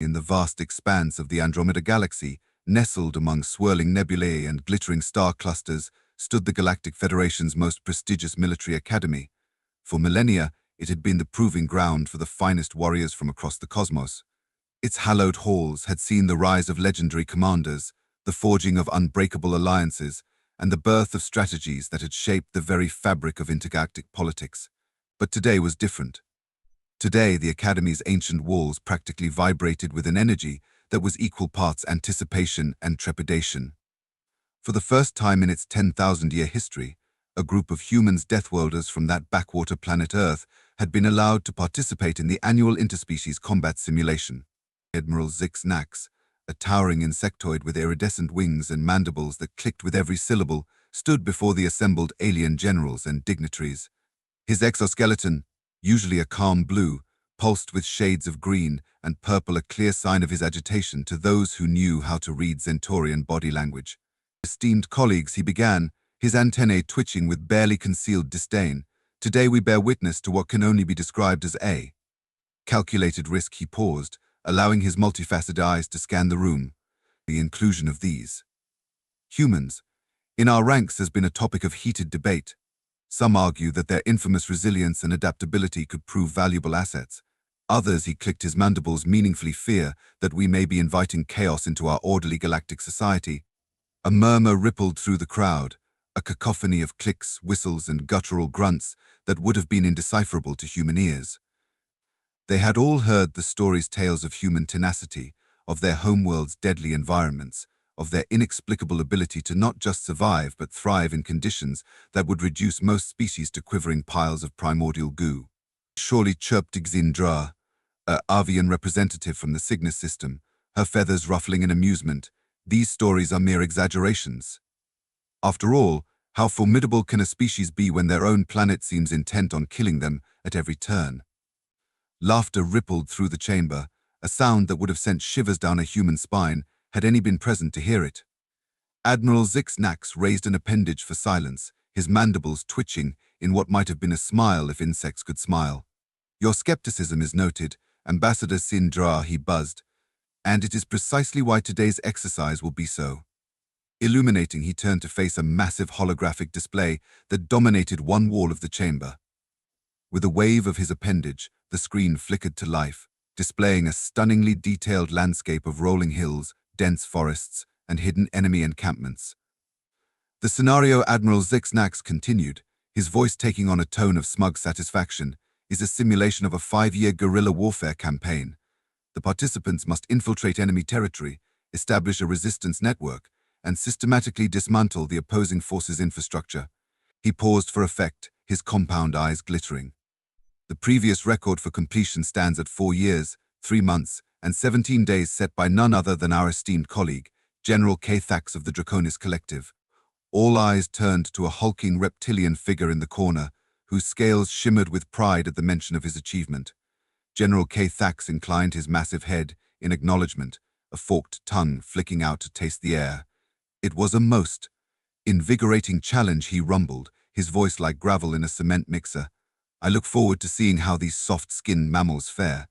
In the vast expanse of the Andromeda Galaxy, nestled among swirling nebulae and glittering star clusters, stood the Galactic Federation's most prestigious military academy. For millennia, it had been the proving ground for the finest warriors from across the cosmos. Its hallowed halls had seen the rise of legendary commanders, the forging of unbreakable alliances, and the birth of strategies that had shaped the very fabric of intergalactic politics. But today was different. Today, the Academy's ancient walls practically vibrated with an energy that was equal parts anticipation and trepidation. For the first time in its 10,000-year history, a group of humans Deathworlders from that backwater planet Earth had been allowed to participate in the annual interspecies combat simulation. Admiral Zix Nax, a towering insectoid with iridescent wings and mandibles that clicked with every syllable, stood before the assembled alien generals and dignitaries. His exoskeleton, usually a calm blue, pulsed with shades of green and purple, a clear sign of his agitation to those who knew how to read Centaurian body language. Esteemed colleagues, he began, his antennae twitching with barely concealed disdain. Today we bear witness to what can only be described as a calculated risk. He paused, allowing his multifaceted eyes to scan the room. The inclusion of these humans in our ranks has been a topic of heated debate. Some argue that their infamous resilience and adaptability could prove valuable assets. Others, he clicked his mandibles, meaningfully fear that we may be inviting chaos into our orderly galactic society. A murmur rippled through the crowd, a cacophony of clicks, whistles, and guttural grunts that would have been indecipherable to human ears. They had all heard the stories, tales of human tenacity, of their homeworld's deadly environments, of their inexplicable ability to not just survive but thrive in conditions that would reduce most species to quivering piles of primordial goo. Surely, chirped Xindra, a avian representative from the Cygnus system, her feathers ruffling in amusement. These stories are mere exaggerations. After all, how formidable can a species be when their own planet seems intent on killing them at every turn? Laughter rippled through the chamber, a sound that would have sent shivers down a human spine had any been present to hear it. Admiral Zix Nax raised an appendage for silence, his mandibles twitching in what might have been a smile if insects could smile. Your skepticism is noted, Ambassador Sindra, he buzzed, and it is precisely why today's exercise will be so. Illuminating, he turned to face a massive holographic display that dominated one wall of the chamber. With a wave of his appendage, the screen flickered to life, displaying a stunningly detailed landscape of rolling hills, dense forests, and hidden enemy encampments. The scenario, Admiral Zix Nax continued, his voice taking on a tone of smug satisfaction, is a simulation of a 5-year guerrilla warfare campaign. The participants must infiltrate enemy territory, establish a resistance network, and systematically dismantle the opposing forces' infrastructure. He paused for effect, his compound eyes glittering. The previous record for completion stands at 4 years, 3 months, and 17 days, set by none other than our esteemed colleague, General K. Thax of the Draconis Collective. All eyes turned to a hulking reptilian figure in the corner, whose scales shimmered with pride at the mention of his achievement. General K. Thax inclined his massive head in acknowledgement, a forked tongue flicking out to taste the air. It was a most invigorating challenge, he rumbled, his voice like gravel in a cement mixer. I look forward to seeing how these soft-skinned mammals fare.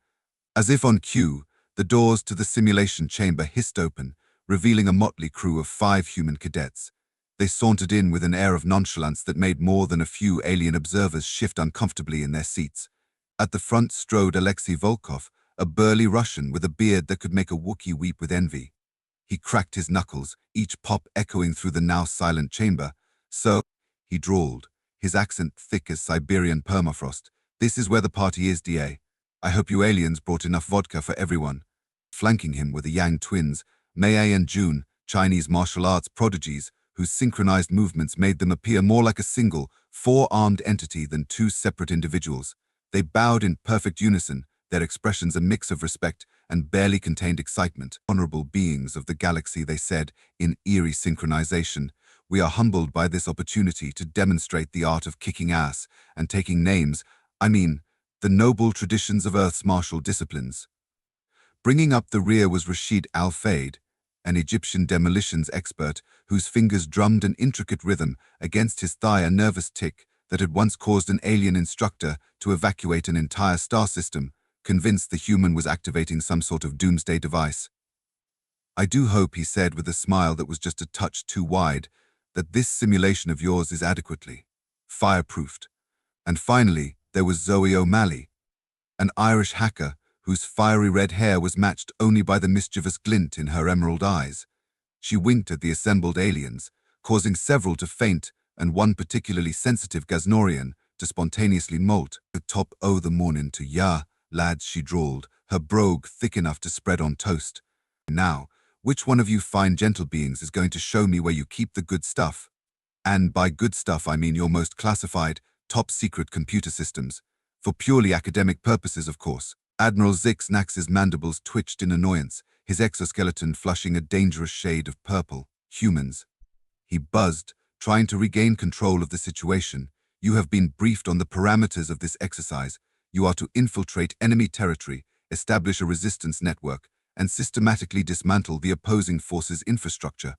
As if on cue, the doors to the simulation chamber hissed open, revealing a motley crew of 5 human cadets. They sauntered in with an air of nonchalance that made more than a few alien observers shift uncomfortably in their seats. At the front strode Alexei Volkov, a burly Russian with a beard that could make a Wookiee weep with envy. He cracked his knuckles, each pop echoing through the now silent chamber. So, he drawled, his accent thick as Siberian permafrost, this is where the party is, DA. I hope you aliens brought enough vodka for everyone. Flanking him were the Yang twins, Mei and Jun, Chinese martial arts prodigies, whose synchronized movements made them appear more like a single, 4-armed entity than 2 separate individuals. They bowed in perfect unison, their expressions a mix of respect and barely contained excitement. Honorable beings of the galaxy, they said, in eerie synchronization, we are humbled by this opportunity to demonstrate the art of kicking ass and taking names, the noble traditions of Earth's martial disciplines. Bringing up the rear was Rashid Al-Fayed, an Egyptian demolitions expert whose fingers drummed an intricate rhythm against his thigh, a nervous tick that had once caused an alien instructor to evacuate an entire star system, convinced the human was activating some sort of doomsday device. "I do hope," he said with a smile that was just a touch too wide, "that this simulation of yours is adequately fireproofed." And finally, there was Zoe O'Malley, an Irish hacker whose fiery red hair was matched only by the mischievous glint in her emerald eyes. She winked at the assembled aliens, causing several to faint and one particularly sensitive Gaznorian to spontaneously molt. "The top o' the morning to ya, lads," she drawled, her brogue thick enough to spread on toast. "Now, which one of you fine gentle beings is going to show me where you keep the good stuff? And by good stuff I mean your most classified, top-secret computer systems. For purely academic purposes, of course." Admiral Zix-Nax's mandibles twitched in annoyance, his exoskeleton flushing a dangerous shade of purple. "Humans." He buzzed, trying to regain control of the situation. "You have been briefed on the parameters of this exercise. You are to infiltrate enemy territory, establish a resistance network, and systematically dismantle the opposing force's infrastructure.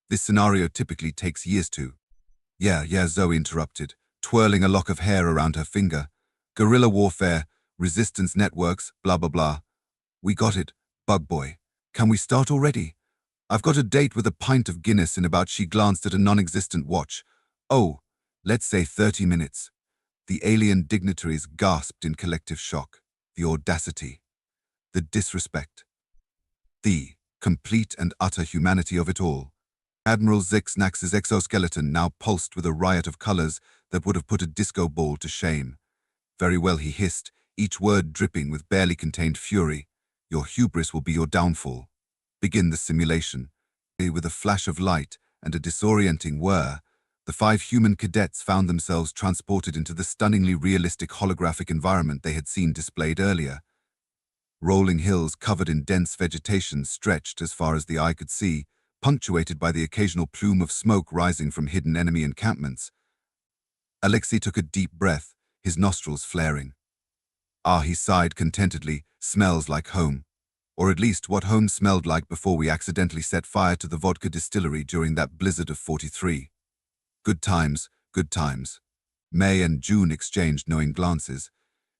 This scenario typically takes years to—" Yeah, Zoe interrupted, twirling a lock of hair around her finger. "Guerrilla warfare, resistance networks, blah blah blah. We got it, bug boy. Can we start already? I've got a date with a pint of Guinness in about." She glanced at a non-existent watch. "Oh, let's say 30 minutes. The alien dignitaries gasped in collective shock. The audacity, the disrespect, the complete and utter humanity of it all. Admiral Zix-Nax's exoskeleton now pulsed with a riot of colors that would have put a disco ball to shame. "Very well," he hissed, each word dripping with barely contained fury. "Your hubris will be your downfall. Begin the simulation." With a flash of light and a disorienting whir, the 5 human cadets found themselves transported into the stunningly realistic holographic environment they had seen displayed earlier. Rolling hills covered in dense vegetation stretched as far as the eye could see, punctuated by the occasional plume of smoke rising from hidden enemy encampments. Alexei took a deep breath, his nostrils flaring. "Ah," he sighed contentedly, "smells like home. Or at least what home smelled like before we accidentally set fire to the vodka distillery during that blizzard of '43. Good times, good times." May and June exchanged knowing glances.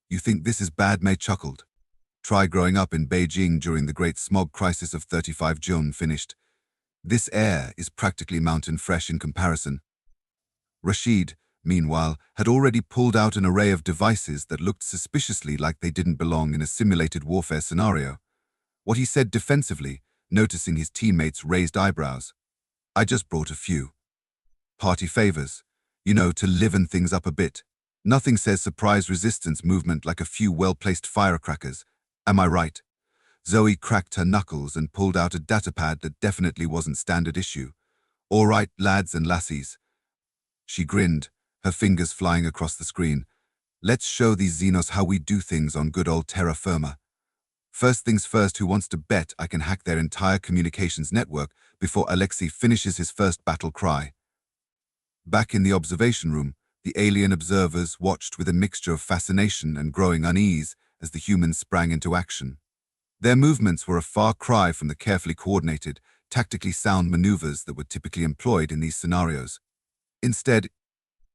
"You think this is bad?" May chuckled. "Try growing up in Beijing during the great smog crisis of '35. June finished. "This air is practically mountain fresh in comparison." Rashid, meanwhile, had already pulled out an array of devices that looked suspiciously like they didn't belong in a simulated warfare scenario. What he said defensively, noticing his teammates' raised eyebrows. "I just brought a few party favors, to liven things up a bit. Nothing says surprise resistance movement like a few well-placed firecrackers. Am I right?" Zoe cracked her knuckles and pulled out a datapad that definitely wasn't standard issue. "All right, lads and lassies." She grinned, her fingers flying across the screen. "Let's show these Xenos how we do things on good old terra firma. First things first, who wants to bet I can hack their entire communications network before Alexei finishes his first battle cry?" Back in the observation room, the alien observers watched with a mixture of fascination and growing unease as the humans sprang into action. Their movements were a far cry from the carefully coordinated, tactically sound maneuvers that were typically employed in these scenarios. Instead,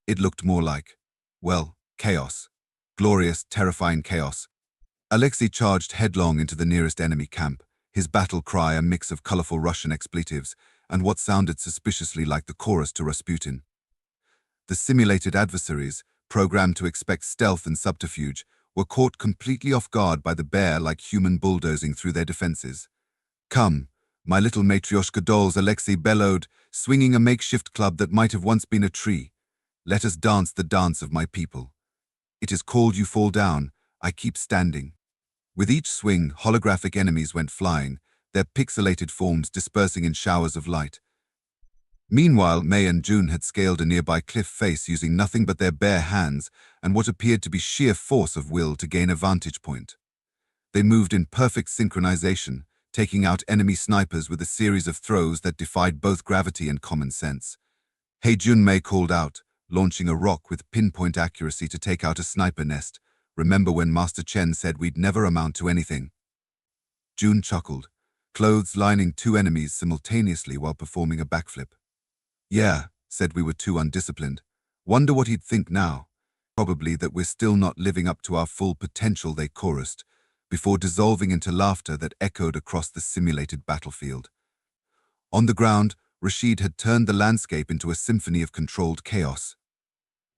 it looked more like, well, chaos. Glorious, terrifying chaos. Alexei charged headlong into the nearest enemy camp, his battle cry a mix of colorful Russian expletives and what sounded suspiciously like the chorus to Rasputin. The simulated adversaries, programmed to expect stealth and subterfuge, were caught completely off guard by the bear-like human bulldozing through their defenses. "Come, my little matryoshka dolls," Alexei bellowed, swinging a makeshift club that might have once been a tree. "Let us dance the dance of my people. It is called you fall down, I keep standing." With each swing, holographic enemies went flying, their pixelated forms dispersing in showers of light. Meanwhile, May and June had scaled a nearby cliff face using nothing but their bare hands and what appeared to be sheer force of will to gain a vantage point. They moved in perfect synchronization, taking out enemy snipers with a series of throws that defied both gravity and common sense. "Hey June," May called out, launching a rock with pinpoint accuracy to take out a sniper nest. "Remember when Master Chen said we'd never amount to anything?" June chuckled, clothes lining 2 enemies simultaneously while performing a backflip. "Yeah," said we were too undisciplined. "Wonder what he'd think now." "Probably that we're still not living up to our full potential," they chorused. before dissolving into laughter that echoed across the simulated battlefield. On the ground, Rashid had turned the landscape into a symphony of controlled chaos.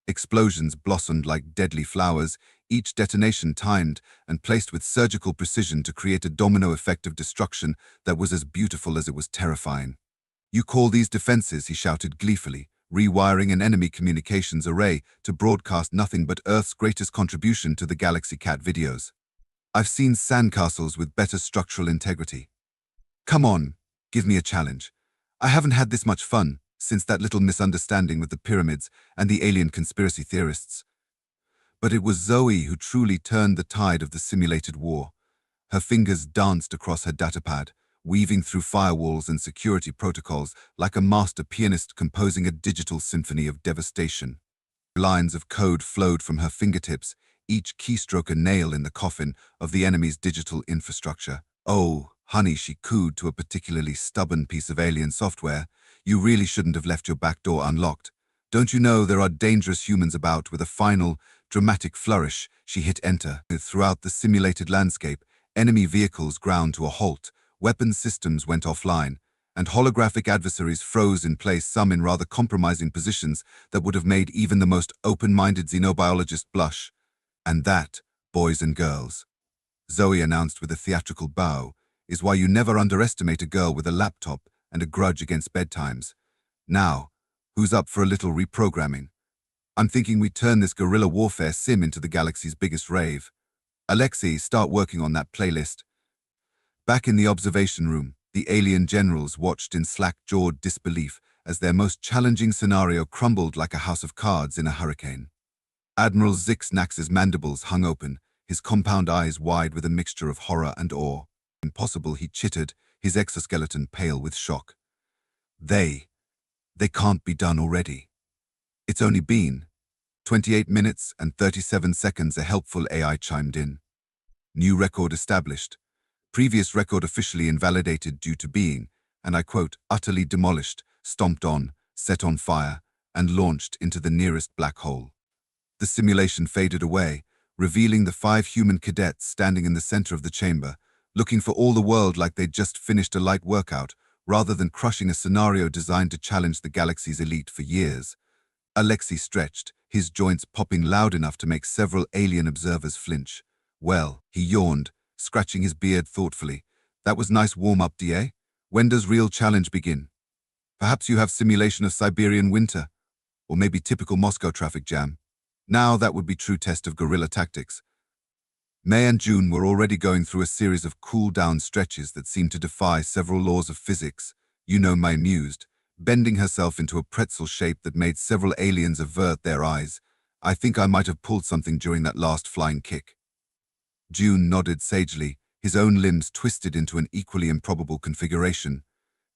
Explosions blossomed like deadly flowers, each detonation timed and placed with surgical precision to create a domino effect of destruction that was as beautiful as it was terrifying. "You call these defenses," he shouted gleefully, rewiring an enemy communications array to broadcast nothing but Earth's greatest contribution to the Galaxy Cat videos. "I've seen sandcastles with better structural integrity. Come on, give me a challenge. I haven't had this much fun since that little misunderstanding with the pyramids and the alien conspiracy theorists." But it was Zoe who truly turned the tide of the simulated war. Her fingers danced across her datapad, weaving through firewalls and security protocols like a master pianist composing a digital symphony of devastation. Lines of code flowed from her fingertips, each keystroke a nail in the coffin of the enemy's digital infrastructure. "Oh, honey," she cooed to a particularly stubborn piece of alien software, "you really shouldn't have left your back door unlocked. Don't you know there are dangerous humans about?" With a final, dramatic flourish, she hit enter. Throughout the simulated landscape, enemy vehicles ground to a halt, weapons systems went offline, and holographic adversaries froze in place, some in rather compromising positions that would have made even the most open-minded xenobiologist blush. "And that, boys and girls," Zoe announced with a theatrical bow, "is why you never underestimate a girl with a laptop and a grudge against bedtimes. Now, who's up for a little reprogramming? I'm thinking we turn this guerrilla warfare sim into the galaxy's biggest rave. Alexei, start working on that playlist." Back in the observation room, the alien generals watched in slack-jawed disbelief as their most challenging scenario crumbled like a house of cards in a hurricane. Admiral Zix-Nax's mandibles hung open, his compound eyes wide with a mixture of horror and awe. "Impossible," he chittered, his exoskeleton pale with shock. They can't be done already. It's only been 28 minutes and 37 seconds," a helpful AI chimed in. "New record established. Previous record officially invalidated due to being," and I quote, "utterly demolished, stomped on, set on fire, and launched into the nearest black hole." The simulation faded away, revealing the 5 human cadets standing in the center of the chamber, looking for all the world like they'd just finished a light workout, rather than crushing a scenario designed to challenge the galaxy's elite for years. Alexei stretched, his joints popping loud enough to make several alien observers flinch. "Well," he yawned, scratching his beard thoughtfully, "that was nice warm-up, DA. When does real challenge begin? Perhaps you have simulation of Siberian winter, or maybe typical Moscow traffic jam. Now that would be true test of guerrilla tactics." May and June were already going through a series of cool-down stretches that seemed to defy several laws of physics. May mused, bending herself into a pretzel shape that made several aliens avert their eyes. "I think I might have pulled something during that last flying kick." June nodded sagely, his own limbs twisted into an equally improbable configuration.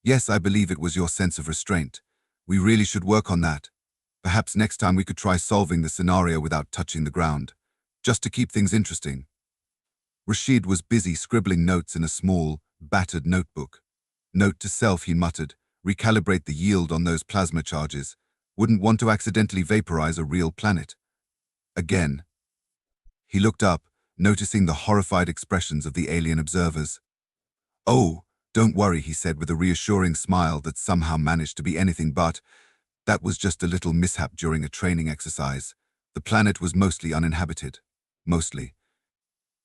"Yes, I believe it was your sense of restraint. We really should work on that. Perhaps next time we could try solving the scenario without touching the ground, just to keep things interesting." Rashid was busy scribbling notes in a small, battered notebook. "Note to self," he muttered, "recalibrate the yield on those plasma charges. Wouldn't want to accidentally vaporize a real planet." Again. He looked up, noticing the horrified expressions of the alien observers. "Oh, don't worry," he said with a reassuring smile that somehow managed to be anything but. "That was just a little mishap during a training exercise. The planet was mostly uninhabited. Mostly."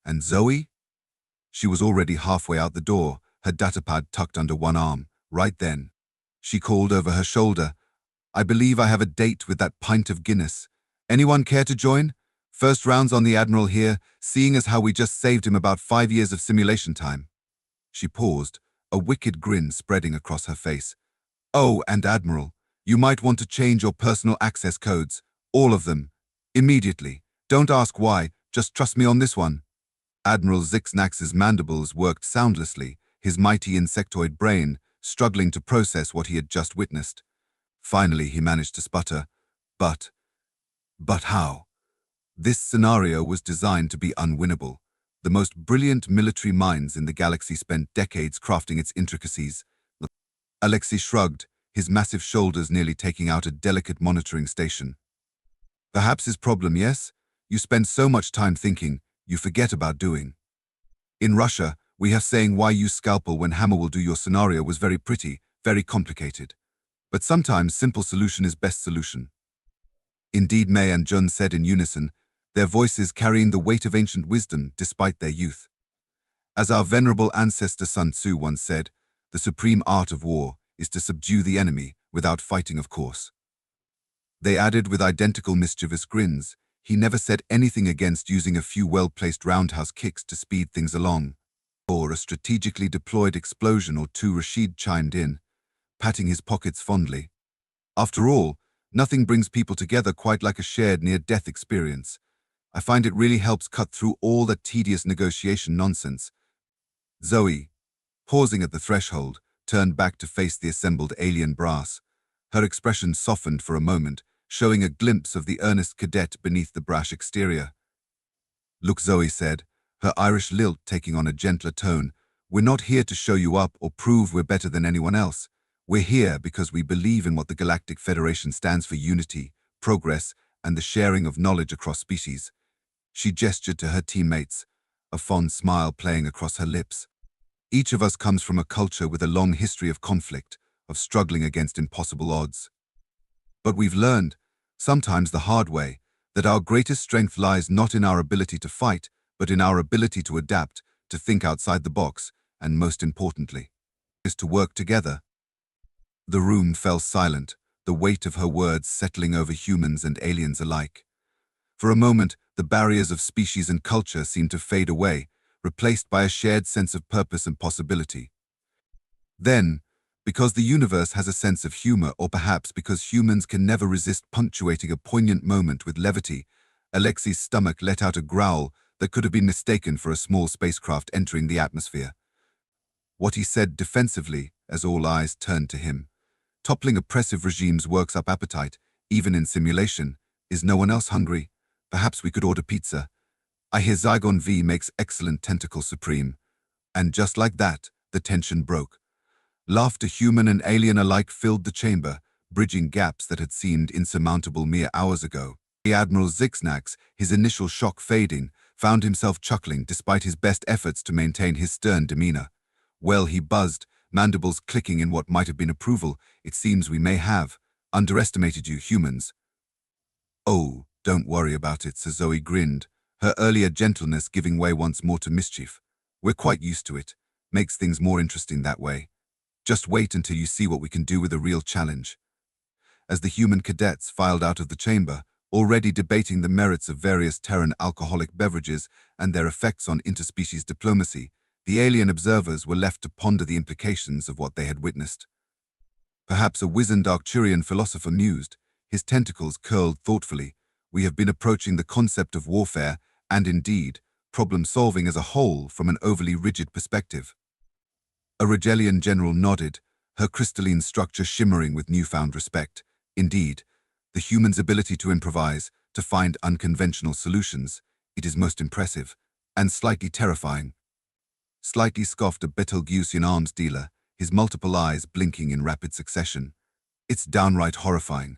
"And Zoe?" She was already halfway out the door, her datapad tucked under one arm. Right then, she called over her shoulder, "I believe I have a date with that pint of Guinness. Anyone care to join? First rounds on the Admiral here, seeing as how we just saved him about 5 years of simulation time." She paused, a wicked grin spreading across her face. "Oh, and Admiral, you might want to change your personal access codes. All of them. Immediately. Don't ask why, just trust me on this one." Admiral Zix-Nax's mandibles worked soundlessly, his mighty insectoid brain struggling to process what he had just witnessed. Finally, he managed to sputter, But how? This scenario was designed to be unwinnable. The most brilliant military minds in the galaxy spent decades crafting its intricacies." Alexei shrugged, his massive shoulders nearly taking out a delicate monitoring station. "Perhaps his problem, yes? You spend so much time thinking, you forget about doing." In Russia, we have saying why use scalpel when hammer will do your scenario was very pretty, very complicated. But sometimes simple solution is best solution. Indeed, Mei and Jun said in unison, their voices carrying the weight of ancient wisdom despite their youth. As our venerable ancestor Sun Tzu once said, the supreme art of war is to subdue the enemy without fighting, of course. They added with identical mischievous grins, he never said anything against using a few well-placed roundhouse kicks to speed things along, or a strategically deployed explosion or two. Rashid chimed in, patting his pockets fondly. After all, nothing brings people together quite like a shared near-death experience. I find it really helps cut through all that tedious negotiation nonsense. Zoe, pausing at the threshold, turned back to face the assembled alien brass. Her expression softened for a moment, showing a glimpse of the earnest cadet beneath the brash exterior. Look, Zoe said, her Irish lilt taking on a gentler tone, we're not here to show you up or prove we're better than anyone else. We're here because we believe in what the Galactic Federation stands for: unity, progress, and the sharing of knowledge across species. She gestured to her teammates, a fond smile playing across her lips. Each of us comes from a culture with a long history of conflict, of struggling against impossible odds. But we've learned, sometimes the hard way, that our greatest strength lies not in our ability to fight, but in our ability to adapt, to think outside the box, and most importantly, is to work together. The room fell silent, the weight of her words settling over humans and aliens alike. For a moment, the barriers of species and culture seemed to fade away, replaced by a shared sense of purpose and possibility. Then, because the universe has a sense of humor, or perhaps because humans can never resist punctuating a poignant moment with levity, Alexei's stomach let out a growl that could have been mistaken for a small spacecraft entering the atmosphere. What he said defensively, as all eyes turned to him, toppling oppressive regimes works up appetite, even in simulation. Is no one else hungry? Perhaps we could order pizza. I hear Zygon V makes excellent tentacle supreme. And just like that, the tension broke. Laughter, human and alien alike, filled the chamber, bridging gaps that had seemed insurmountable mere hours ago. The Admiral Zixnax, his initial shock fading, found himself chuckling despite his best efforts to maintain his stern demeanor. Well, he buzzed, mandibles clicking in what might have been approval. It seems we may have underestimated you humans. Oh, don't worry about it, Sir. Zoe grinned, her earlier gentleness giving way once more to mischief. We're quite used to it. Makes things more interesting that way. Just wait until you see what we can do with a real challenge. As the human cadets filed out of the chamber, already debating the merits of various Terran alcoholic beverages and their effects on interspecies diplomacy, the alien observers were left to ponder the implications of what they had witnessed. Perhaps a wizened Arcturian philosopher mused, his tentacles curled thoughtfully, we have been approaching the concept of warfare and, indeed, problem-solving as a whole from an overly rigid perspective. A Regelian general nodded, her crystalline structure shimmering with newfound respect. Indeed, the human's ability to improvise, to find unconventional solutions, it is most impressive, and slightly terrifying. Slightly scoffed a Betelgeusian arms dealer, his multiple eyes blinking in rapid succession. It's downright horrifying.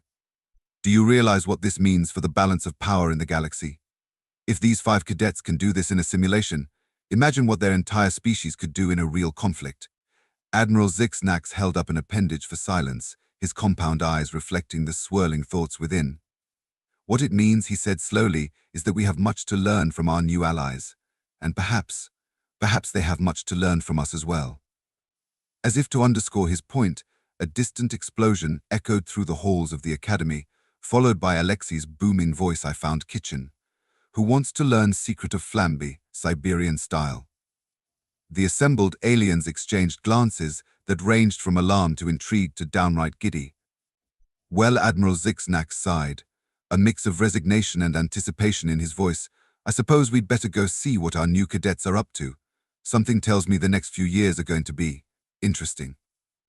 Do you realize what this means for the balance of power in the galaxy? If these 5 cadets can do this in a simulation, imagine what their entire species could do in a real conflict. Admiral Zixnax held up an appendage for silence, his compound eyes reflecting the swirling thoughts within. What it means, he said slowly, is that we have much to learn from our new allies. And perhaps they have much to learn from us as well. As if to underscore his point, a distant explosion echoed through the halls of the academy, followed by Alexei's booming voice. I found kitchen. Who wants to learn secret of flambe, Siberian style? The assembled aliens exchanged glances that ranged from alarm to intrigue to downright giddy. Well, Admiral Zixnax sighed, a mix of resignation and anticipation in his voice. I suppose we'd better go see what our new cadets are up to. Something tells me the next few years are going to be interesting.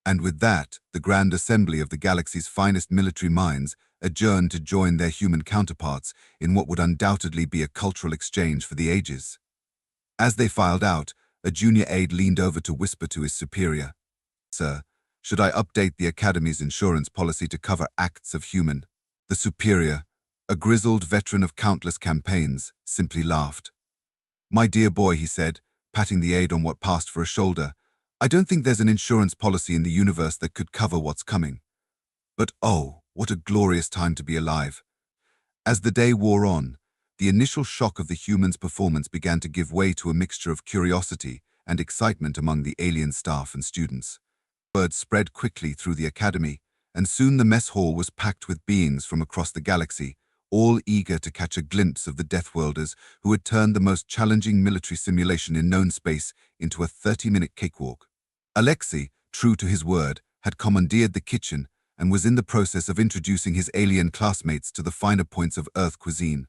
And with that, the Grand Assembly of the galaxy's finest military minds adjourned to join their human counterparts in what would undoubtedly be a cultural exchange for the ages. As they filed out, a junior aide leaned over to whisper to his superior, Sir, should I update the Academy's insurance policy to cover acts of human? The superior, a grizzled veteran of countless campaigns, simply laughed. My dear boy, he said, patting the aide on what passed for a shoulder. "I don't think there's an insurance policy in the universe that could cover what's coming. But oh, what a glorious time to be alive." As the day wore on, the initial shock of the humans' performance began to give way to a mixture of curiosity and excitement among the alien staff and students. Word spread quickly through the academy, and soon the mess hall was packed with beings from across the galaxy, all eager to catch a glimpse of the Deathworlders who had turned the most challenging military simulation in known space into a 30-minute cakewalk. Alexei, true to his word, had commandeered the kitchen and was in the process of introducing his alien classmates to the finer points of Earth cuisine.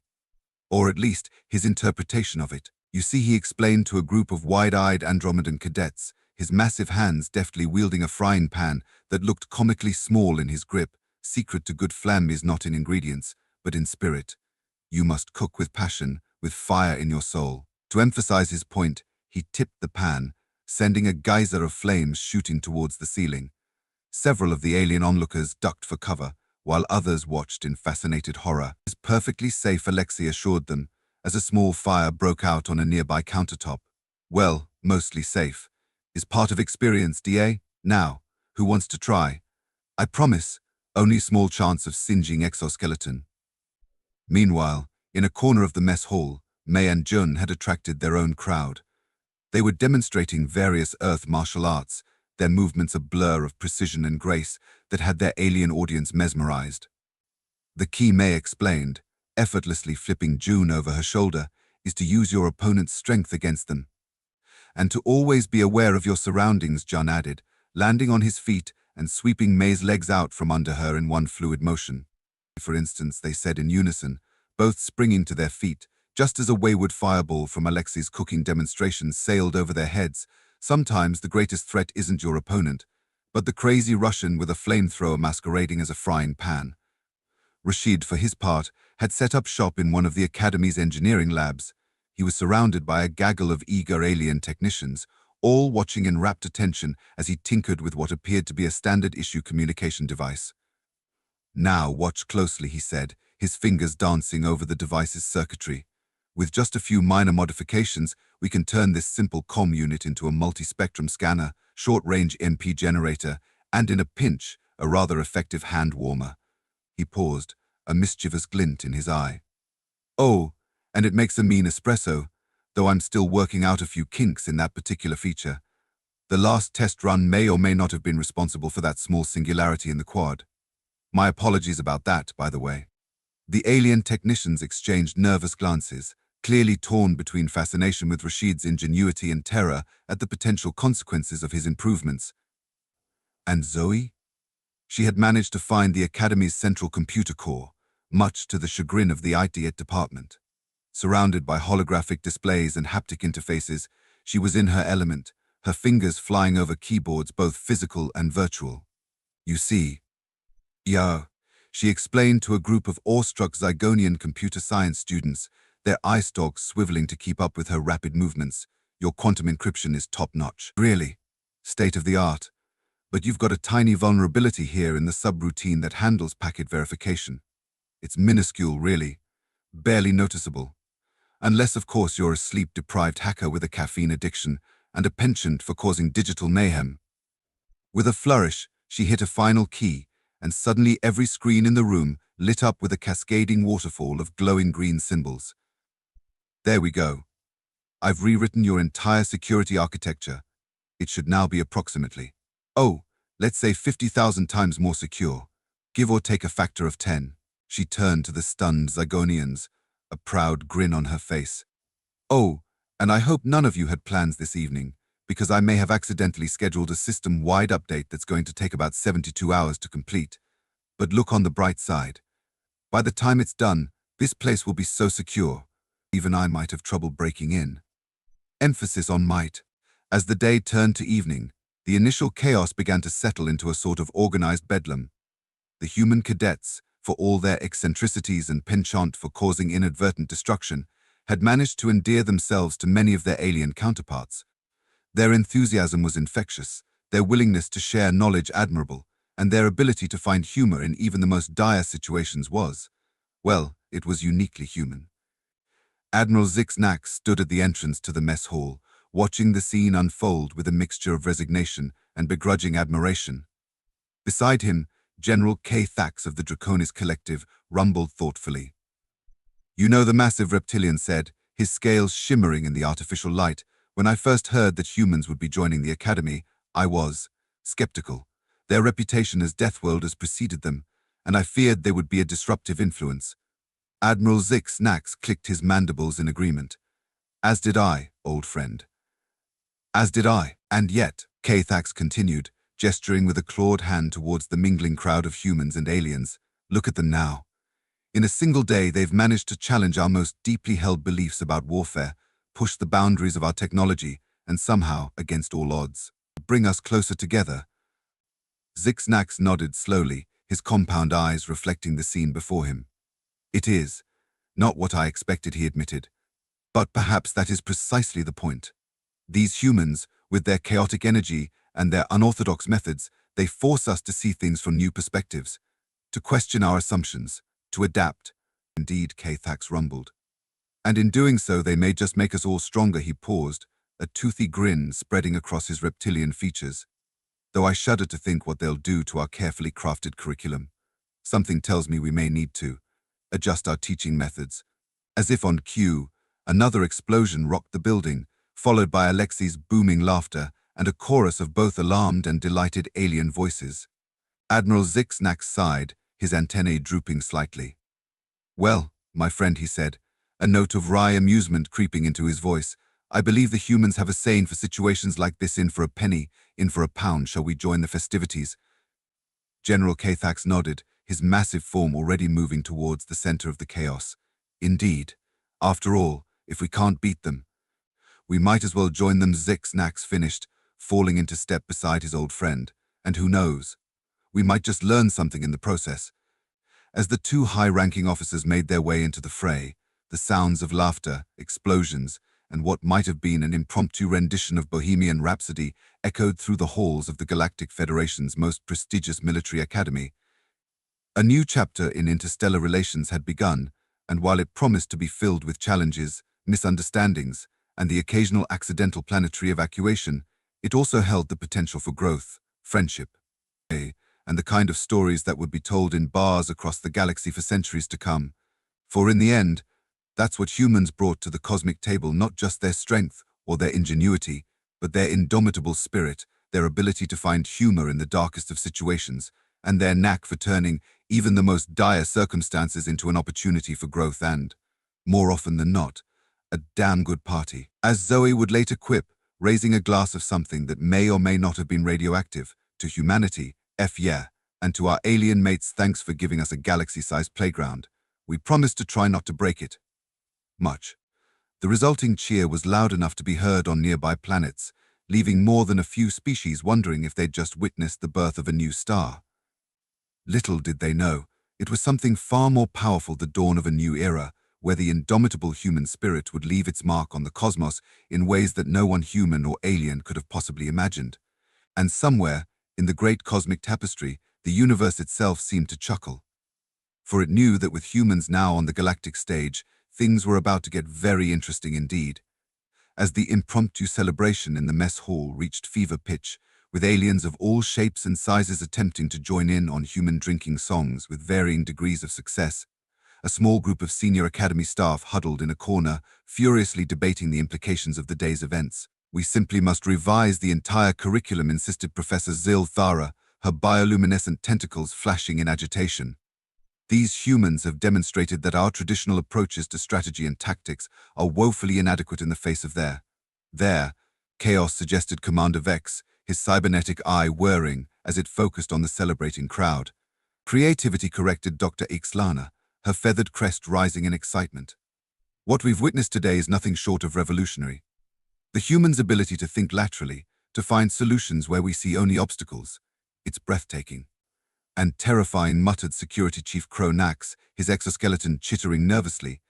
Or at least, his interpretation of it. "You see," he explained to a group of wide-eyed Andromedan cadets, his massive hands deftly wielding a frying pan that looked comically small in his grip. "Secret to good flam is not in ingredients, but in spirit. You must cook with passion, with fire in your soul." To emphasize his point, he tipped the pan, sending a geyser of flames shooting towards the ceiling. Several of the alien onlookers ducked for cover, while others watched in fascinated horror. "It's perfectly safe," Alexei assured them, as a small fire broke out on a nearby countertop. "Well, mostly safe. Is part of experience, DA? Now, who wants to try? I promise, only small chance of singeing exoskeleton." Meanwhile, in a corner of the mess hall, Mei and Jun had attracted their own crowd. They were demonstrating various Earth martial arts, their movements a blur of precision and grace that had their alien audience mesmerized. "The key," Mei explained, effortlessly flipping June over her shoulder, "is to use your opponent's strength against them. And to always be aware of your surroundings," Jun added, landing on his feet and sweeping Mei's legs out from under her in one fluid motion. "For instance," they said in unison, both springing to their feet, just as a wayward fireball from Alexei's cooking demonstration sailed over their heads. "Sometimes the greatest threat isn't your opponent, but the crazy Russian with a flamethrower masquerading as a frying pan." Rashid, for his part, had set up shop in one of the Academy's engineering labs. He was surrounded by a gaggle of eager alien technicians, all watching in rapt attention as he tinkered with what appeared to be a standard-issue communication device. "Now watch closely," he said, his fingers dancing over the device's circuitry. "With just a few minor modifications, we can turn this simple comm unit into a multi-spectrum scanner, short-range MP generator, and in a pinch, a rather effective hand warmer." He paused, a mischievous glint in his eye. "Oh, and it makes a mean espresso, though I'm still working out a few kinks in that particular feature. The last test run may or may not have been responsible for that small singularity in the quad. My apologies about that, by the way." The alien technicians exchanged nervous glances, clearly torn between fascination with Rashid's ingenuity and terror at the potential consequences of his improvements. And Zoe? She had managed to find the Academy's central computer core, much to the chagrin of the IT department. Surrounded by holographic displays and haptic interfaces, she was in her element, her fingers flying over keyboards both physical and virtual. "You see, yo," she explained to a group of awestruck Zygonian computer science students, their eye stalks swiveling to keep up with her rapid movements. "Your quantum encryption is top-notch. Really, state-of-the-art. But you've got a tiny vulnerability here in the subroutine that handles packet verification. It's minuscule, really. Barely noticeable. Unless, of course, you're a sleep-deprived hacker with a caffeine addiction and a penchant for causing digital mayhem." With a flourish, she hit a final key, and suddenly every screen in the room lit up with a cascading waterfall of glowing green symbols. "There we go. I've rewritten your entire security architecture. It should now be approximately, let's say 50,000 times more secure, give or take a factor of 10. She turned to the stunned Zygonians, a proud grin on her face. "Oh, and I hope none of you had plans this evening, because I may have accidentally scheduled a system-wide update that's going to take about 72 hours to complete. But look on the bright side. By the time it's done, this place will be so secure, even I might have trouble breaking in." Emphasis on might. As the day turned to evening, the initial chaos began to settle into a sort of organized bedlam. The human cadets, for all their eccentricities and penchant for causing inadvertent destruction, had managed to endear themselves to many of their alien counterparts. Their enthusiasm was infectious, their willingness to share knowledge admirable, and their ability to find humor in even the most dire situations was, well, it was uniquely human. Admiral Zixnax stood at the entrance to the mess hall, watching the scene unfold with a mixture of resignation and begrudging admiration. Beside him, General K. Thax of the Draconis Collective rumbled thoughtfully. "You know," the massive reptilian said, his scales shimmering in the artificial light, "when I first heard that humans would be joining the Academy, I was skeptical. Their reputation as Deathworlders preceded them, and I feared they would be a disruptive influence." Admiral Zix Nax clicked his mandibles in agreement. "As did I, old friend. As did I." "And yet," K-Thax continued, gesturing with a clawed hand towards the mingling crowd of humans and aliens, "look at them now. In a single day, they've managed to challenge our most deeply held beliefs about warfare, push the boundaries of our technology, and somehow, against all odds, bring us closer together." Zix-Nax nodded slowly, his compound eyes reflecting the scene before him. "It is not what I expected," he admitted. "But perhaps that is precisely the point. These humans, with their chaotic energy and their unorthodox methods, they force us to see things from new perspectives, to question our assumptions, to adapt." "Indeed," K-Thax rumbled. "And in doing so, they may just make us all stronger." He paused, a toothy grin spreading across his reptilian features. "Though I shudder to think what they'll do to our carefully crafted curriculum. Something tells me we may need to adjust our teaching methods." As if on cue, another explosion rocked the building, followed by Alexi's booming laughter and a chorus of both alarmed and delighted alien voices. Admiral Zix-Nax sighed, his antennae drooping slightly. "Well, my friend," he said, a note of wry amusement creeping into his voice, "I believe the humans have a saying for situations like this: in for a penny, in for a pound. Shall we join the festivities?" General K-Thax nodded, his massive form already moving towards the center of the chaos. "Indeed. After all, if we can't beat them, we might as well join them." Zix-Nax finished, falling into step beside his old friend. "And who knows? We might just learn something in the process." As the two high-ranking officers made their way into the fray, the sounds of laughter, explosions, and what might have been an impromptu rendition of Bohemian Rhapsody echoed through the halls of the Galactic Federation's most prestigious military academy. A new chapter in interstellar relations had begun, and while it promised to be filled with challenges, misunderstandings, and the occasional accidental planetary evacuation, it also held the potential for growth, friendship, and the kind of stories that would be told in bars across the galaxy for centuries to come. For in the end, that's what humans brought to the cosmic table: not just their strength or their ingenuity, but their indomitable spirit, their ability to find humor in the darkest of situations, and their knack for turning even the most dire circumstances into an opportunity for growth and, more often than not, a damn good party. As Zoe would later quip, raising a glass of something that may or may not have been radioactive, "To humanity, F yeah, and to our alien mates, thanks for giving us a galaxy-sized playground. We promised to try not to break it much." The resulting cheer was loud enough to be heard on nearby planets, leaving more than a few species wondering if they'd just witnessed the birth of a new star. Little did they know, it was something far more powerful: the dawn of a new era, where the indomitable human spirit would leave its mark on the cosmos in ways that no one human or alien could have possibly imagined. And somewhere, in the great cosmic tapestry, the universe itself seemed to chuckle. For it knew that with humans now on the galactic stage, things were about to get very interesting indeed. As the impromptu celebration in the mess hall reached fever pitch, with aliens of all shapes and sizes attempting to join in on human drinking songs with varying degrees of success, a small group of senior academy staff huddled in a corner, furiously debating the implications of the day's events. "We simply must revise the entire curriculum," insisted Professor Zil Thara, her bioluminescent tentacles flashing in agitation. "These humans have demonstrated that our traditional approaches to strategy and tactics are woefully inadequate in the face of their chaos," suggested Commander Vex, his cybernetic eye whirring as it focused on the celebrating crowd. "Creativity," corrected Dr. Ixlana, her feathered crest rising in excitement. "What we've witnessed today is nothing short of revolutionary. The human's ability to think laterally, to find solutions where we see only obstacles. It's breathtaking and terrifying," muttered Security Chief Crow Nax, his exoskeleton chittering nervously.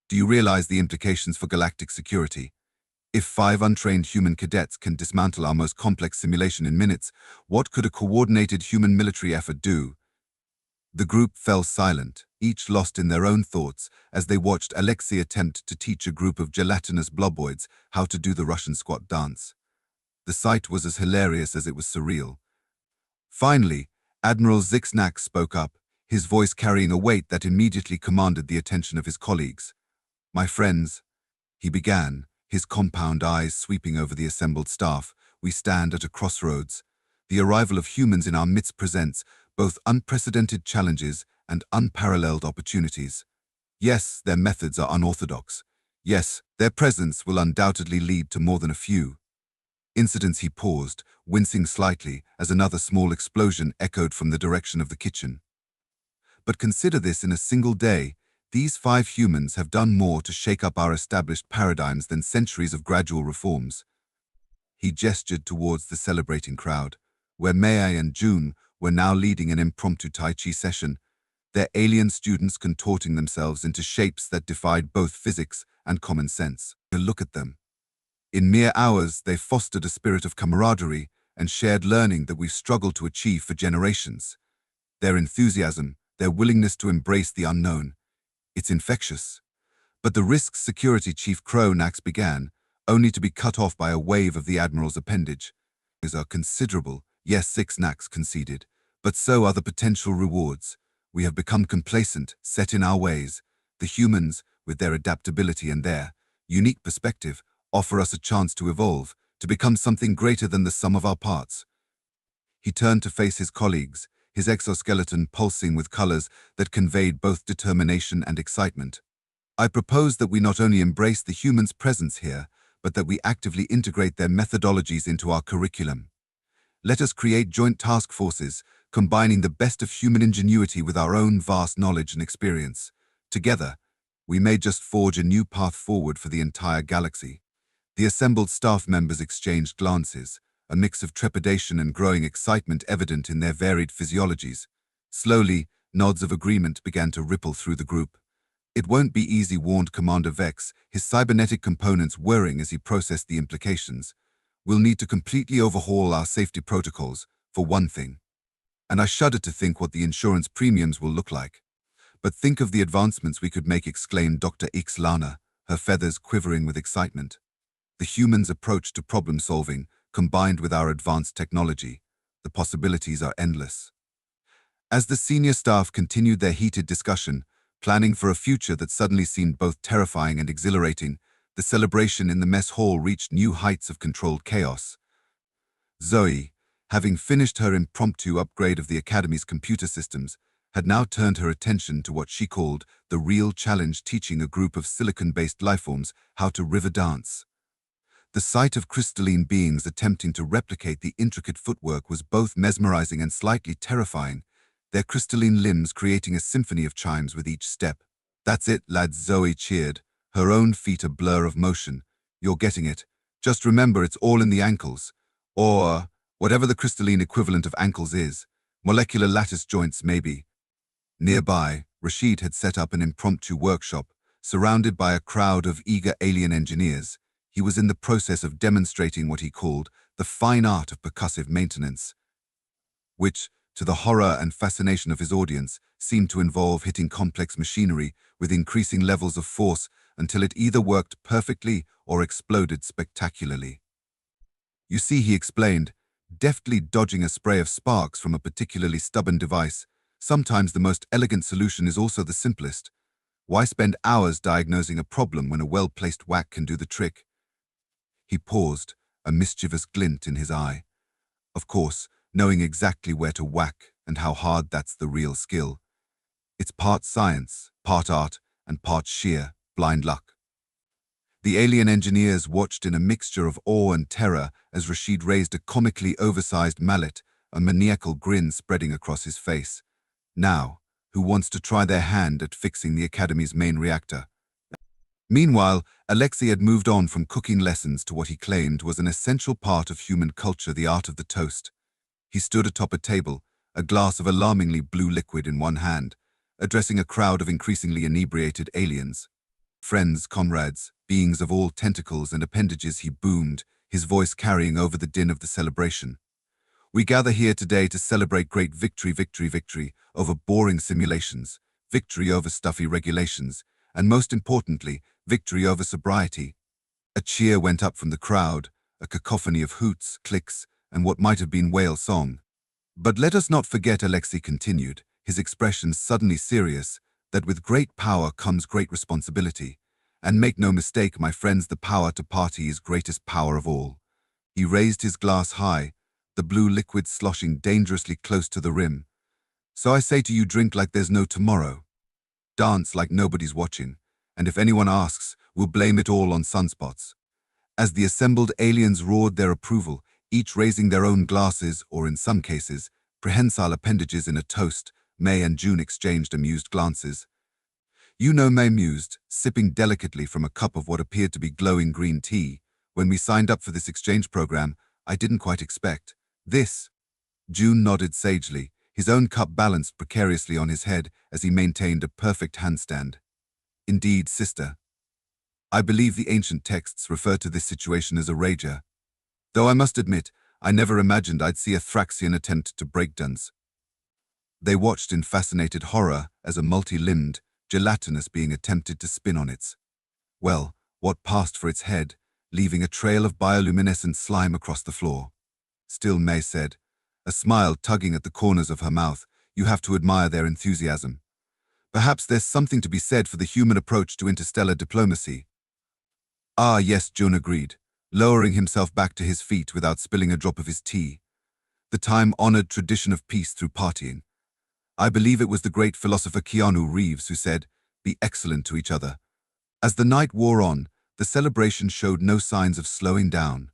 "Do you realize the implications for galactic security? If 5 untrained human cadets can dismantle our most complex simulation in minutes, what could a coordinated human military effort do?" The group fell silent, each lost in their own thoughts as they watched Alexei attempt to teach a group of gelatinous bloboids how to do the Russian squat dance. The sight was as hilarious as it was surreal. Finally, Admiral Zixnax spoke up, his voice carrying a weight that immediately commanded the attention of his colleagues. "My friends," he began, his compound eyes sweeping over the assembled staff, "we stand at a crossroads. The arrival of humans in our midst presents both unprecedented challenges and unparalleled opportunities. Yes, their methods are unorthodox. Yes, their presence will undoubtedly lead to more than a few incidents." He paused, wincing slightly as another small explosion echoed from the direction of the kitchen. "But consider this: in a single day, these 5 humans have done more to shake up our established paradigms than centuries of gradual reforms." He gestured towards the celebrating crowd, where Mei and June were now leading an impromptu Tai Chi session, their alien students contorting themselves into shapes that defied both physics and common sense. Look at them. In mere hours, they fostered a spirit of camaraderie and shared learning that we've struggled to achieve for generations. Their enthusiasm, their willingness to embrace the unknown, it's infectious. But the risks Security Chief Cronax began, only to be cut off by a wave of the Admiral's appendage. "These are considerable," yes, Zixnax conceded, "but so are the potential rewards. We have become complacent, set in our ways. The humans, with their adaptability and their unique perspective, offer us a chance to evolve, to become something greater than the sum of our parts." He turned to face his colleagues, his exoskeleton pulsing with colors that conveyed both determination and excitement. "I propose that we not only embrace the humans' presence here, but that we actively integrate their methodologies into our curriculum. Let us create joint task forces, combining the best of human ingenuity with our own vast knowledge and experience. Together, we may just forge a new path forward for the entire galaxy." The assembled staff members exchanged glances, a mix of trepidation and growing excitement evident in their varied physiologies. Slowly, nods of agreement began to ripple through the group. "It won't be easy," warned Commander Vex, his cybernetic components whirring as he processed the implications. "We'll need to completely overhaul our safety protocols, for one thing. And I shudder to think what the insurance premiums will look like. But think of the advancements we could make," exclaimed Dr. Ixlana, her feathers quivering with excitement. "The humans' approach to problem-solving, combined with our advanced technology, the possibilities are endless." As the senior staff continued their heated discussion, planning for a future that suddenly seemed both terrifying and exhilarating, the celebration in the mess hall reached new heights of controlled chaos. Zoe, having finished her impromptu upgrade of the Academy's computer systems, had now turned her attention to what she called the real challenge, teaching a group of silicon-based lifeforms how to river dance. The sight of crystalline beings attempting to replicate the intricate footwork was both mesmerizing and slightly terrifying, their crystalline limbs creating a symphony of chimes with each step. "That's it, lads," Zoe cheered, her own feet a blur of motion. "You're getting it. Just remember, it's all in the ankles. Or whatever the crystalline equivalent of ankles is. Molecular lattice joints, maybe." Nearby, Rashid had set up an impromptu workshop, surrounded by a crowd of eager alien engineers. He was in the process of demonstrating what he called the fine art of percussive maintenance, which, to the horror and fascination of his audience, seemed to involve hitting complex machinery with increasing levels of force until it either worked perfectly or exploded spectacularly. "You see," he explained, deftly dodging a spray of sparks from a particularly stubborn device, "sometimes the most elegant solution is also the simplest. Why spend hours diagnosing a problem when a well-placed whack can do the trick?" He paused, a mischievous glint in his eye. Of course, knowing exactly where to whack and how hard, that's the real skill. It's part science, part art, and part sheer, blind luck. The alien engineers watched in a mixture of awe and terror as Rashid raised a comically oversized mallet, a maniacal grin spreading across his face. "Now, who wants to try their hand at fixing the Academy's main reactor?" Meanwhile, Alexei had moved on from cooking lessons to what he claimed was an essential part of human culture, the art of the toast. He stood atop a table, a glass of alarmingly blue liquid in one hand, addressing a crowd of increasingly inebriated aliens. "Friends, comrades, beings of all tentacles and appendages," he boomed, his voice carrying over the din of the celebration. We gather here today to celebrate great victory over boring simulations, victory over stuffy regulations, and most importantly, victory over sobriety. A cheer went up from the crowd, a cacophony of hoots, clicks, and what might have been whale song. But let us not forget, Alexei continued, his expression suddenly serious, that with great power comes great responsibility. And make no mistake, my friends, the power to party is greatest power of all. He raised his glass high, the blue liquid sloshing dangerously close to the rim. So I say to you, drink like there's no tomorrow. Dance like nobody's watching, and if anyone asks, we'll blame it all on sunspots. As the assembled aliens roared their approval, each raising their own glasses, or in some cases, prehensile appendages in a toast, May and June exchanged amused glances. You know May mused, sipping delicately from a cup of what appeared to be glowing green tea. When we signed up for this exchange program, I didn't quite expect this. June nodded sagely, his own cup balanced precariously on his head as he maintained a perfect handstand. Indeed, sister. I believe the ancient texts refer to this situation as a rager. Though I must admit, I never imagined I'd see a Thraxian attempt to breakdance. They watched in fascinated horror as a multi-limbed, gelatinous being attempted to spin on its, well, what passed for its head, leaving a trail of bioluminescent slime across the floor. Still, May said, a smile tugging at the corners of her mouth, you have to admire their enthusiasm. Perhaps there's something to be said for the human approach to interstellar diplomacy. Ah, yes, June agreed, lowering himself back to his feet without spilling a drop of his tea. The time-honored tradition of peace through partying. I believe it was the great philosopher Keanu Reeves who said, be excellent to each other. As the night wore on, the celebration showed no signs of slowing down.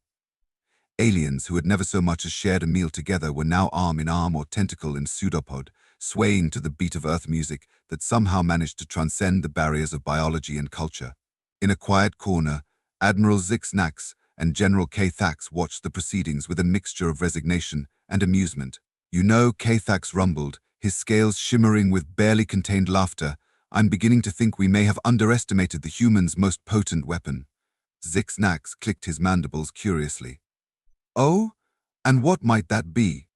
Aliens who had never so much as shared a meal together were now arm in arm or tentacle in pseudopod, swaying to the beat of Earth music that somehow managed to transcend the barriers of biology and culture. In a quiet corner, Admiral Zix Nax and General K-Thax watched the proceedings with a mixture of resignation and amusement. You know, K-Thax rumbled, his scales shimmering with barely contained laughter, I'm beginning to think we may have underestimated the human's most potent weapon. Zix Nax clicked his mandibles curiously. Oh? And what might that be?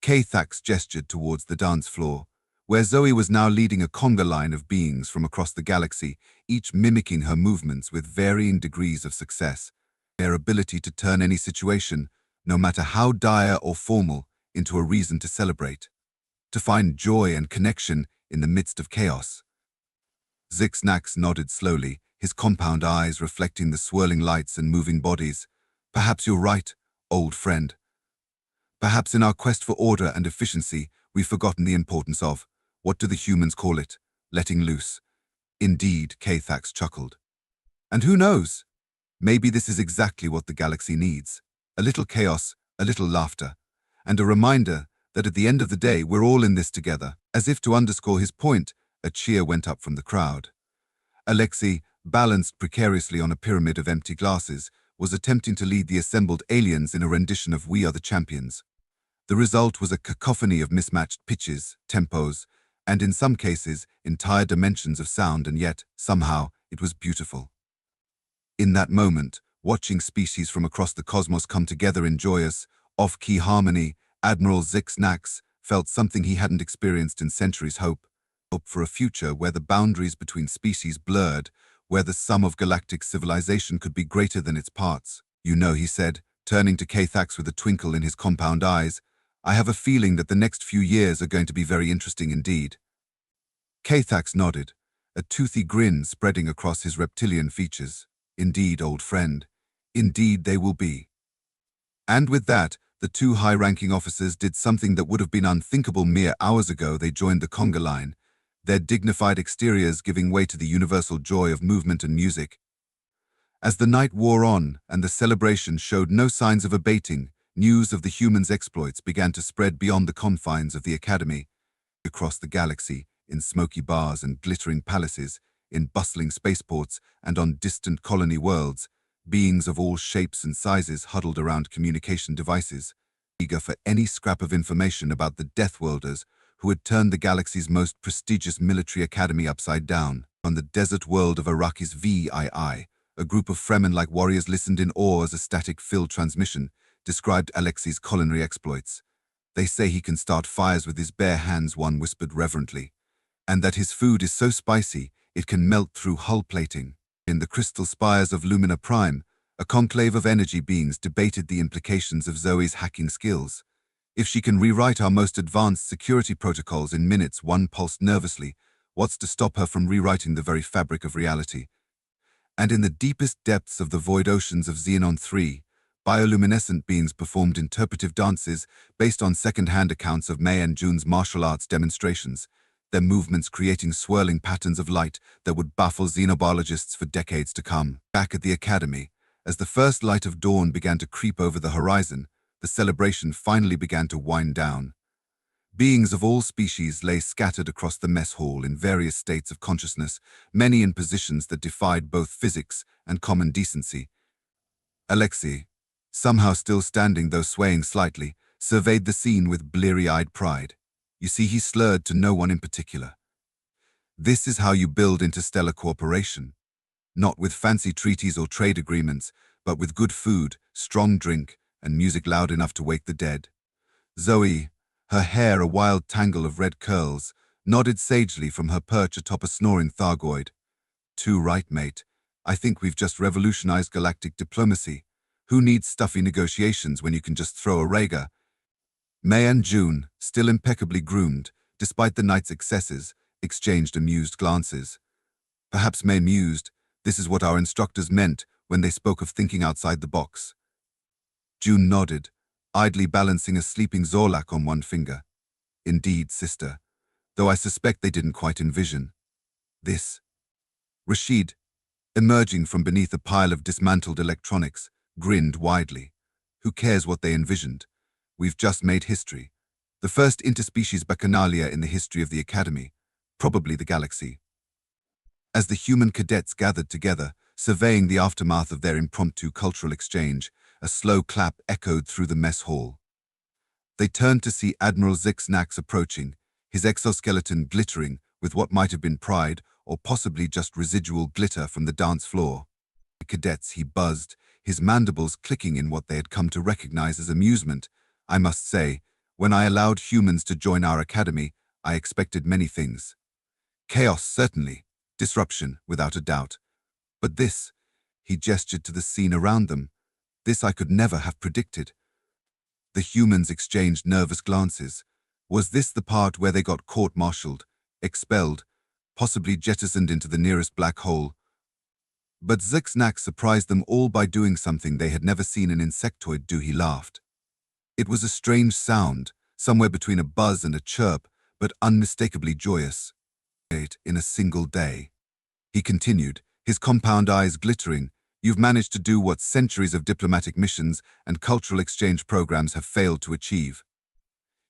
K-Thax gestured towards the dance floor, where Zoe was now leading a conga line of beings from across the galaxy, each mimicking her movements with varying degrees of success. Their ability to turn any situation, no matter how dire or formal, into a reason to celebrate. To find joy and connection in the midst of chaos. Zix Nax nodded slowly, his compound eyes reflecting the swirling lights and moving bodies. Perhaps you're right, old friend. Perhaps in our quest for order and efficiency, we've forgotten the importance of, what do the humans call it, letting loose. Indeed, K-Thax chuckled. And who knows? Maybe this is exactly what the galaxy needs. A little chaos, a little laughter, and a reminder that at the end of the day, we're all in this together. As if to underscore his point, a cheer went up from the crowd. Alexei, balanced precariously on a pyramid of empty glasses, was attempting to lead the assembled aliens in a rendition of We Are the Champions. The result was a cacophony of mismatched pitches, tempos, and in some cases, entire dimensions of sound, and yet, somehow, it was beautiful. In that moment, watching species from across the cosmos come together in joyous, off-key harmony, Admiral Zix Nax felt something he hadn't experienced in centuries. Hope for a future where the boundaries between species blurred, where the sum of galactic civilization could be greater than its parts. You know, he said, turning to K-Thax with a twinkle in his compound eyes, I have a feeling that the next few years are going to be very interesting indeed. K-Thax nodded, a toothy grin spreading across his reptilian features. Indeed, old friend. Indeed they will be. And with that, the two high-ranking officers did something that would have been unthinkable mere hours ago. They joined the conga line, their dignified exteriors giving way to the universal joy of movement and music. As the night wore on and the celebration showed no signs of abating, news of the humans' exploits began to spread beyond the confines of the Academy, across the galaxy, in smoky bars and glittering palaces, in bustling spaceports and on distant colony worlds. Beings of all shapes and sizes huddled around communication devices, eager for any scrap of information about the Deathworlders who had turned the galaxy's most prestigious military academy upside down. On the desert world of Araki's VII, a group of Fremen-like warriors listened in awe as a static-filled transmission described Alexei's culinary exploits. They say he can start fires with his bare hands, one whispered reverently, and that his food is so spicy it can melt through hull plating. In the crystal spires of Lumina Prime, a conclave of energy beings debated the implications of Zoe's hacking skills. If she can rewrite our most advanced security protocols in minutes, one pulsed nervously, what's to stop her from rewriting the very fabric of reality? And in the deepest depths of the void oceans of Xenon 3, bioluminescent beings performed interpretive dances based on second-hand accounts of May and June's martial arts demonstrations, their movements creating swirling patterns of light that would baffle xenobiologists for decades to come. Back at the academy, as the first light of dawn began to creep over the horizon, the celebration finally began to wind down. Beings of all species lay scattered across the mess hall in various states of consciousness, many in positions that defied both physics and common decency. Alexei, somehow still standing though swaying slightly, surveyed the scene with bleary-eyed pride. You see, he slurred to no one in particular. This is how you build interstellar cooperation. Not with fancy treaties or trade agreements, but with good food, strong drink, and music loud enough to wake the dead. Zoe, her hair a wild tangle of red curls, nodded sagely from her perch atop a snoring Thargoid. Too right, mate. I think we've just revolutionized galactic diplomacy. Who needs stuffy negotiations when you can just throw a Rhaegar? May and June, still impeccably groomed, despite the night's excesses, exchanged amused glances. Perhaps May mused, this is what our instructors meant when they spoke of thinking outside the box. June nodded, idly balancing a sleeping Zorlak on one finger. Indeed, sister, though I suspect they didn't quite envision this. Rashid, emerging from beneath a pile of dismantled electronics, grinned widely. Who cares what they envisioned? We've just made history. The first interspecies bacchanalia in the history of the Academy, probably the galaxy. As the human cadets gathered together, surveying the aftermath of their impromptu cultural exchange, a slow clap echoed through the mess hall. They turned to see Admiral Zixnax approaching, his exoskeleton glittering with what might have been pride or possibly just residual glitter from the dance floor. The cadets, he buzzed, his mandibles clicking in what they had come to recognize as amusement. I must say, when I allowed humans to join our academy, I expected many things. Chaos, certainly. Disruption, without a doubt. But this, he gestured to the scene around them, this I could never have predicted. The humans exchanged nervous glances. Was this the part where they got court-martialed, expelled, possibly jettisoned into the nearest black hole? But Zixnax surprised them all by doing something they had never seen an insectoid do. He laughed. It was a strange sound, somewhere between a buzz and a chirp, but unmistakably joyous. In a single day. He continued, his compound eyes glittering, you've managed to do what centuries of diplomatic missions and cultural exchange programs have failed to achieve.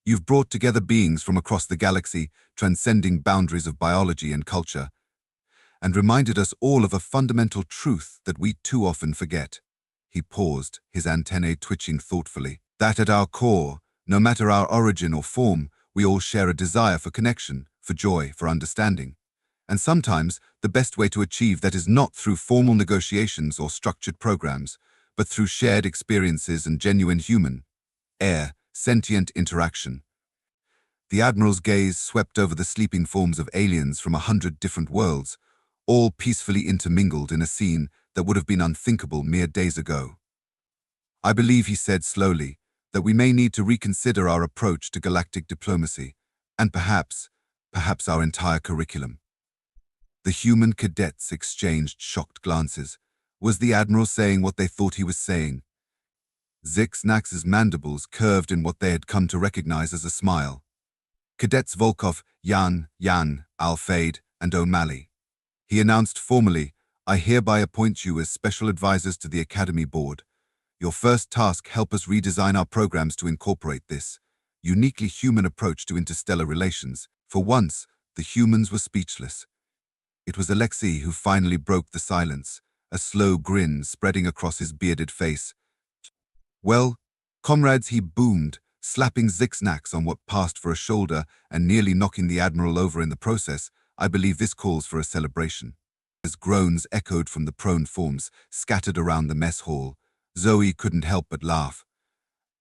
You've brought together beings from across the galaxy, transcending boundaries of biology and culture, and reminded us all of a fundamental truth that we too often forget. He paused, his antennae twitching thoughtfully. That at our core, no matter our origin or form, we all share a desire for connection, for joy, for understanding. And sometimes, the best way to achieve that is not through formal negotiations or structured programs, but through shared experiences and genuine human, sentient interaction. The Admiral's gaze swept over the sleeping forms of aliens from 100 different worlds, all peacefully intermingled in a scene that would have been unthinkable mere days ago. I believe, he said slowly, that we may need to reconsider our approach to galactic diplomacy, and perhaps our entire curriculum. The human cadets exchanged shocked glances. Was the Admiral saying what they thought he was saying? Zixnax's mandibles curved in what they had come to recognize as a smile. Cadets Volkov, Yan, Al-Fade, and O'Malley. He announced formally, I hereby appoint you as special advisors to the Academy Board. Your first task, help us redesign our programs to incorporate this uniquely human approach to interstellar relations. For once, the humans were speechless. It was Alexei who finally broke the silence, a slow grin spreading across his bearded face. Well, comrades, he boomed, slapping Zixnax on what passed for a shoulder and nearly knocking the Admiral over in the process, I believe this calls for a celebration. As groans echoed from the prone forms scattered around the mess hall, Zoe couldn't help but laugh.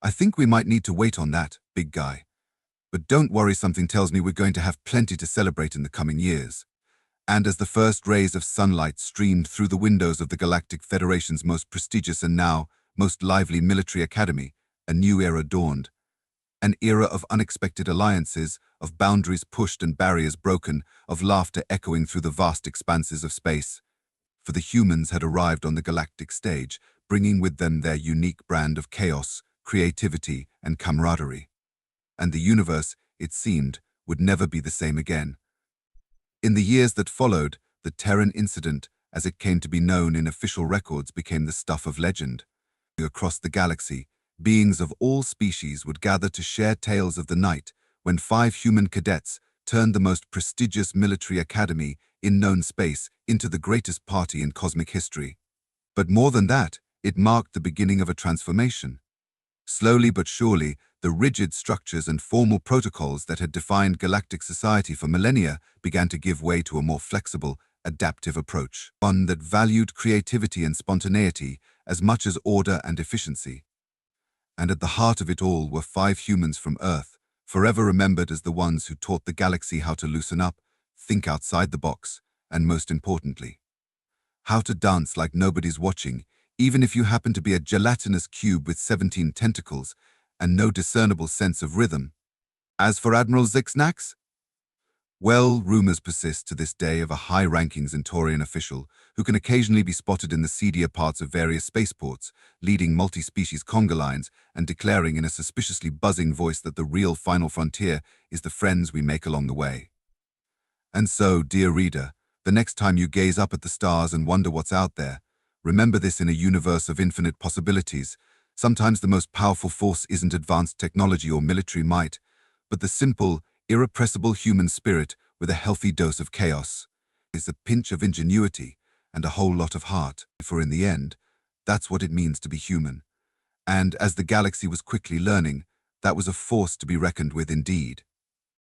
I think we might need to wait on that, big guy. But don't worry, something tells me we're going to have plenty to celebrate in the coming years. And as the first rays of sunlight streamed through the windows of the Galactic Federation's most prestigious and now most lively military academy, a new era dawned. An era of unexpected alliances, of boundaries pushed and barriers broken, of laughter echoing through the vast expanses of space. For the humans had arrived on the galactic stage, bringing with them their unique brand of chaos, creativity, and camaraderie. And the universe, it seemed, would never be the same again. In the years that followed, the Terran incident, as it came to be known in official records, became the stuff of legend. Across the galaxy, beings of all species would gather to share tales of the night when 5 human cadets turned the most prestigious military academy in known space into the greatest party in cosmic history. But more than that, it marked the beginning of a transformation. Slowly but surely, the rigid structures and formal protocols that had defined galactic society for millennia began to give way to a more flexible, adaptive approach, one that valued creativity and spontaneity as much as order and efficiency. And at the heart of it all were 5 humans from Earth, forever remembered as the ones who taught the galaxy how to loosen up, think outside the box, and most importantly, how to dance like nobody's watching, even if you happen to be a gelatinous cube with 17 tentacles and no discernible sense of rhythm. As for Admiral Zixnax, well, rumors persist to this day of a high-ranking Centaurian official who can occasionally be spotted in the seedier parts of various spaceports, leading multi-species conga lines and declaring in a suspiciously buzzing voice that the real final frontier is the friends we make along the way. And so, dear reader, the next time you gaze up at the stars and wonder what's out there, remember this: in a universe of infinite possibilities, sometimes the most powerful force isn't advanced technology or military might, but the simple, irrepressible human spirit with a healthy dose of chaos. Is a pinch of ingenuity and a whole lot of heart, for in the end, that's what it means to be human. And as the galaxy was quickly learning, that was a force to be reckoned with indeed.